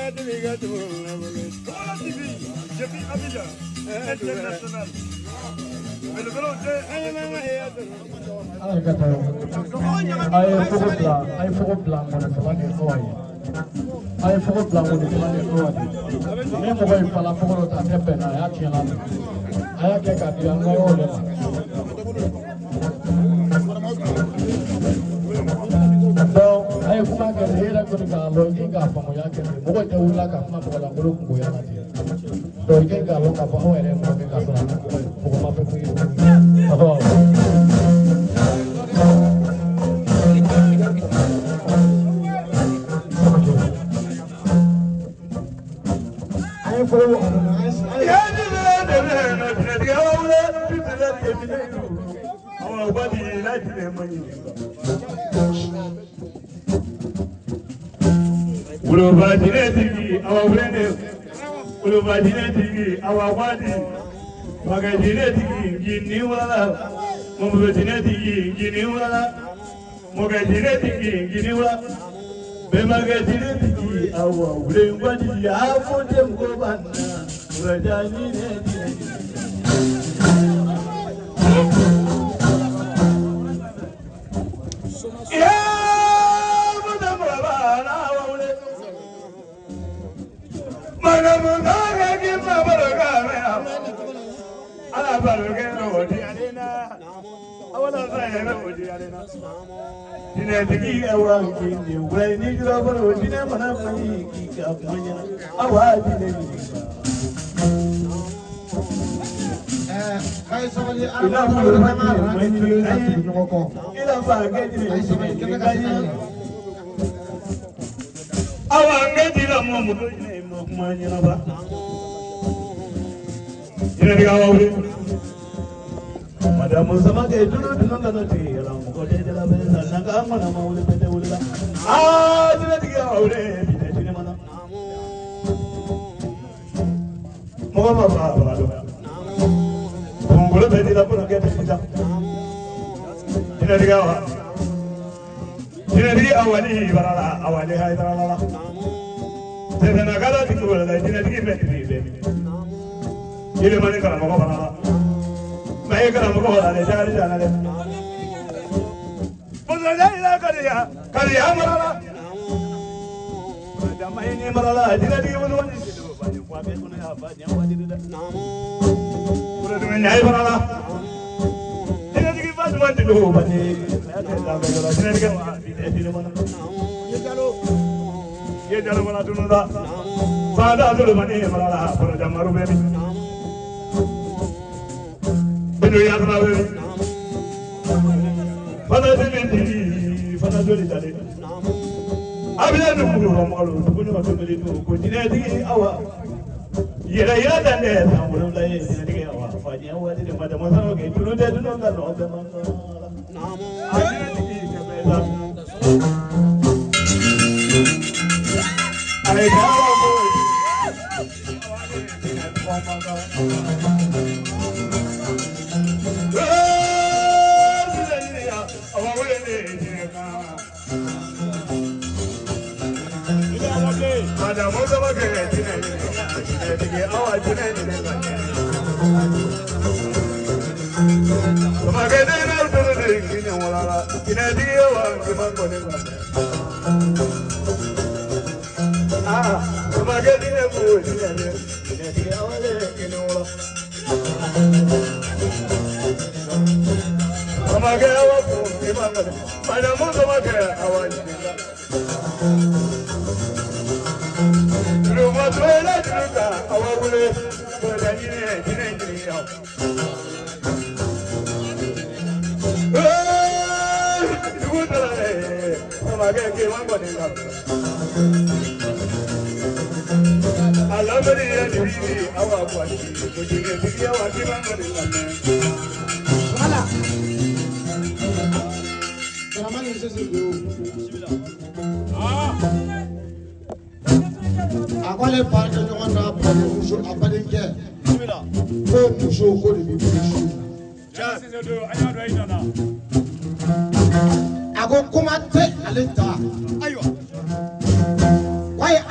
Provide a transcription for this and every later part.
I forgot the money. Never going for la forgot that happened. I can't get the young. So I have not get here. I'm going to go looking up from Yakin. What I would like a map of a group. So you can go look up how I am working as Madame Samake, do not know that I am going to la Bella Nagamana, Maulipeta. Ah, did I get already? Mama, Mongolo Betty, put a get it up. In a Gawa. In a Awani, Awani Hyderala. Then I got a people that didn't give it to me, baby. You the money from Mama. I got a go on the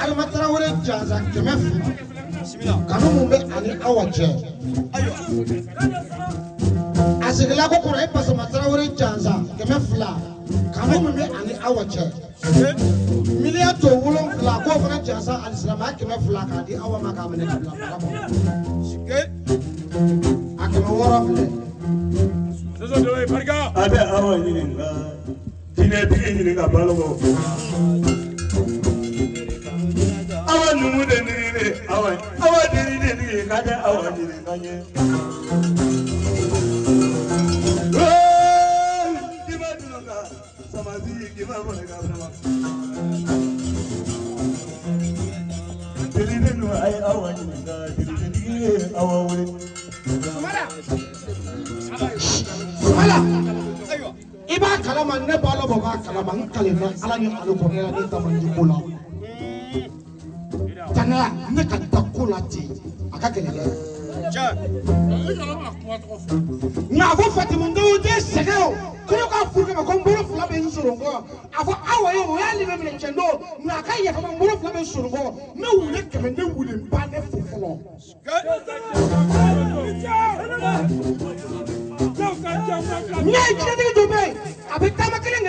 Adama Traoré jansa kɛmɛ fila kanu mun bɛ ani awa cɛ a seginna ko kɔrɔ Basama Traoré jansa kɛmɛ fila kanu mun bɛ ani awa cɛ miliyɔn to 7 k'o fana jansa alisilamaya kɛmɛ fila k'a di awa ma k'a minɛ ka bila mara kɔnɔ a kɛmɛ 6 filɛ a bɛ awa ɲininka diinɛtigi ɲininka balo awa numu de niri awa diri de niri ka tɛ awa ɲininka ɲɛ kima dunna samasi kima mɔne ka sama diri de nu a ye awa ɲininka diri de niri ye awa wele Sumala i b'a kalama ne b'a b'a kalama n kalenna Ala ni Alikɔrɔya ne damanji ko la tanga ne ka da ko la ten a ka gɛlɛn dɛ nka a fɔ Fatimundenw tɛ sɛgɛn o ko ne k'a furu kama ko n bolo 2 bɛ n sɔrɔ n kɔ a fɔ awa ye o y'ale bɛ minɛ cɛn don nka a ka yafa n bolo 2 bɛ n sɔrɔ n kɔ ne wuli 100 ne wuli n ba ne fo fɔlɔ ne ye jinɛtigi dɔ bɛ yen a bɛ taama kelen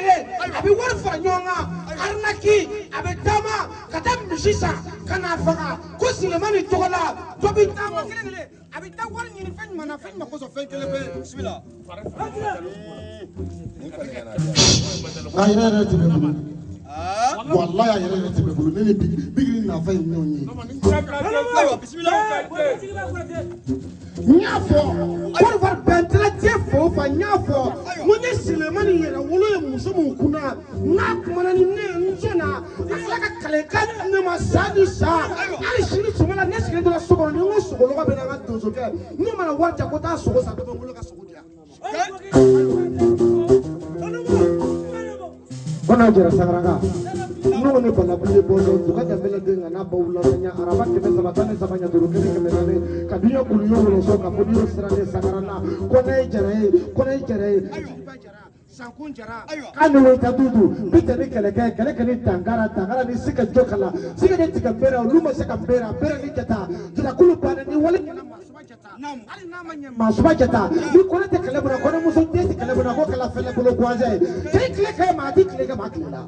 a bɛ wari fara ɲɔgɔn kan arinaki a bɛ taama ka taa misi san ka n'a faga ko Silemani tɔgɔ la dɔ bɛ taama kelen a bɛ taa wari ɲini fɛn jumɛn na fɛn jumɛn kosɔn fɛn kelen bɛ bisimila. a yɛrɛ tɛ bɛ bolo walayi a yɛrɛ tɛ bɛ bolo ne ni bigiri nafa ye ɲɔgɔn ye. n y'a fɔ Côte d'Ivoire bɛntɛla diɲɛ fan o fan n y'a fɔ n ko n ye Silemani yɛrɛ wolo ye muso min kunna n'a kumana ni ne ye n jɛna a tila ka kalekan ne ma sa ni sa hali sini sɔgɔma ne sigilen tora so kɔnɔ ni n ko sogolɔgɔ bɛ na n ka donsokɛ n'o mana wari jan ko taa sogo san dɔ bɛ n bolo ka sogo di yan. ko n'a jɛra Sagaraka n'o ne balabili bɔlen duga dɛmɛlɛ den ka n'a baw lasanya araba 313 ɲaturu 114 ka duɲɛ kulu yo woloso ka fɔ yɔrɔ sirannen Sagarana ko ne ye jara ye sankun jara k'a ni wota dudu bi tɛ ni kɛlɛ ni tangara ni sika jo kala sika de tigɛ bere olu ma se ka bere ni jata jirakulu banna ni wale hali n'a ma ɲɛ Masuba Jata ni kɔnɛ tɛ kɛlɛ bolo kɔnɛ muso den tɛ kɛlɛ bolo ko kɛlɛ fɛlɛ bolo guanzɛ k'i tile kɛ maa ti tile kɛ maa tile la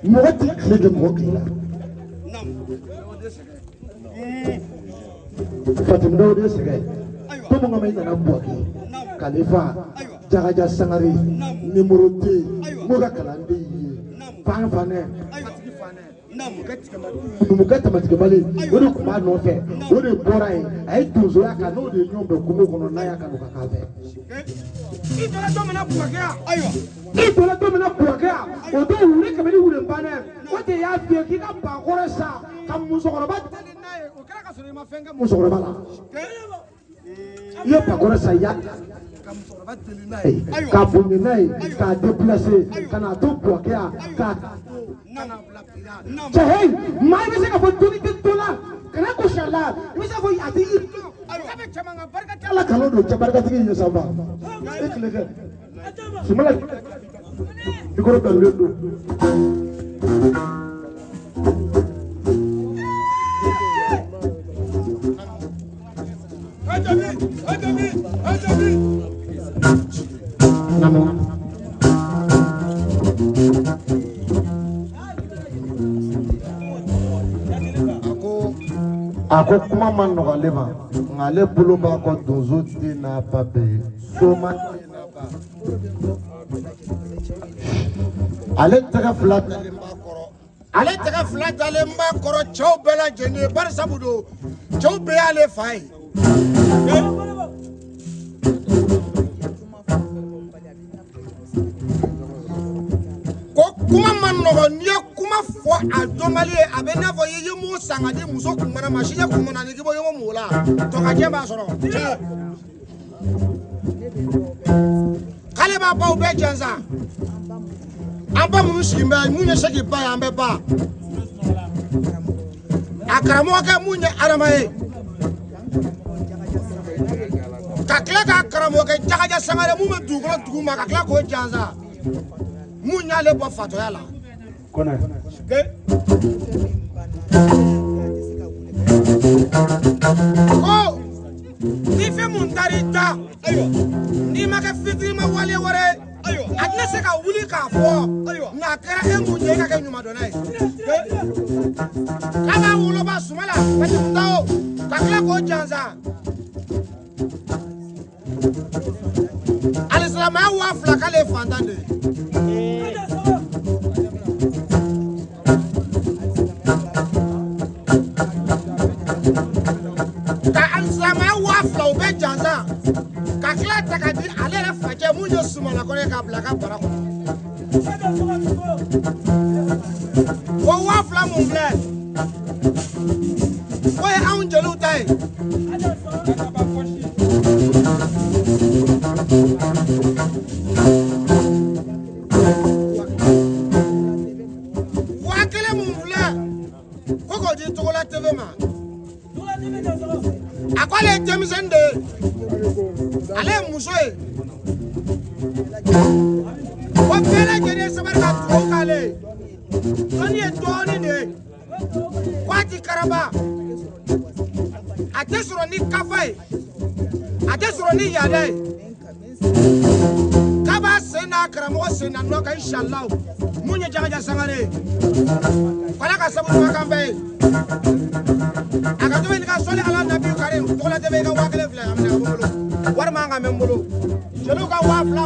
mɔgɔ ti tile kɛ mɔgɔ tile la Fatimundenw de sɛgɛn Bamananw ma i nana Buwaki Kalifa Jagaja Sangare numéro 2 n'o ka kalanden ye Fan Fanɛ numukɛ Tamatigɛbali o de tun b'a nɔfɛ o de bɔra yen a ye donsoya kan n'o de ye ɲɔgɔn bɛn kungo kɔnɔ n'a y'a kanu ka k'a fɛ. I donna don min na Buwaki yan o don wuli 100 wuli banɛ o de y'a f'i ye k'i ka bakɔrɛ san ka musokɔrɔba deli n'a ye o kɛra ka sɔrɔ i ma fɛn kɛ musokɔrɔba la. I ye bakɔrɛ san ya ka musokɔrɔba deli n'a ye k'a bonye n'a ye k'a déplacer ka n'a to Buwaki yan k'a cɛ hei maa i bɛ se ka fɔ doni tɛ dɔ la kana gosi a la i bɛ se ka fɔ a tɛ yiri dɔn k'a bɛ cɛman ka barika tɛ Ala kalo don cɛ barikatigi ye sanba e tile kɛ Sumala i kɔrɔ dalilen don. A ko kuma ma nɔgɔ ale ma nka ale bolo b'a kɔ donso den n'a ba bɛɛ ye soma den n'a ba ale tɛgɛ 2 dalen b'a kɔrɔ cɛw bɛɛ lajɛlen ye bari sabu don cɛw bɛɛ y'ale fa ye ko kuma ma nɔgɔ n'i ye kuma fɔ a dɔnbali ye a bɛ n'a fɔ i ye mun san ka di muso kunmana ma si ye kunmana ni k'i bɔ ɲɔgɔn m'o la tɔgɔjɛ b'a sɔrɔ k'ale b'a baw bɛɛ jansa an ba minnu sigilen bɛ mun ye seki ba ye an bɛ ba a karamɔgɔkɛ mun ye Adama ye ka tila ka karamɔgɔkɛ Jagaja Sangare mun bɛ dugukolo dugu ma ka tila k'o jansa mun y'ale bɔ fatɔya la Kona. Oh, ni fais mon tarita. Ni ma ke fitri ma wale wore. Adna se ka wuli ka fo. Na kera engu je ka ke nyuma donai. Kaba wulo ba sumala, ba tao. Kakla ko janza. Alislam wa flaka le fandande. Kakla takadi alera faje munyo sumala kone ka blaka para ko. Wo wa fla mon blé. Wo e an jelu tai. Wa kele mon blé. Koko di to la TV ma. Akwale Jamesende. Ale musoe wa pela jere sabar ka to kale ani etoni ne kwati karaba ate suro ni kafai ate suro ni yadai kaba sena karamo sena no ka inshallah munye jaga sangare kala ka sabu makambe aka to ni ka sole ala nabi karim to la tebe ka wakale fla amna bolo war ma nga membolo jelo ka wafla